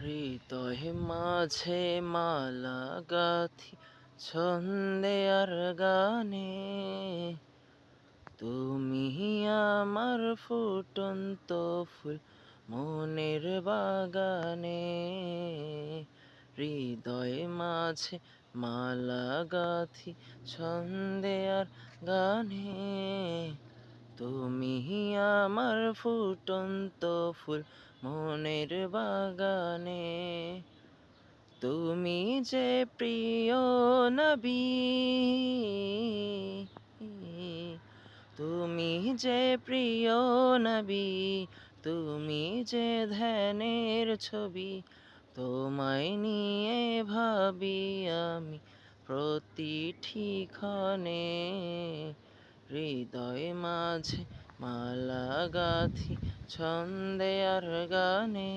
হৃদয় মাঝে মালা গাথি ছন্দে আর গানে, তুমি আমার ফুটন্ত ফুল মনের বাগানে। হৃদয় মাঝে মালা গাথি ছন্দে আর গানে, তুমি আমার ফুটন্ত ফুল মনের বাগানে। তুমি যে প্রিয় নবী, তুমি যে প্রিয় নবী, তুমি যে ধ্যানের ছবি, তোমায় নিয়ে ভাবি আমি প্রতিটি ক্ষণে। হৃদয় মাঝে মালা গাথি ছন্দে আর গানে,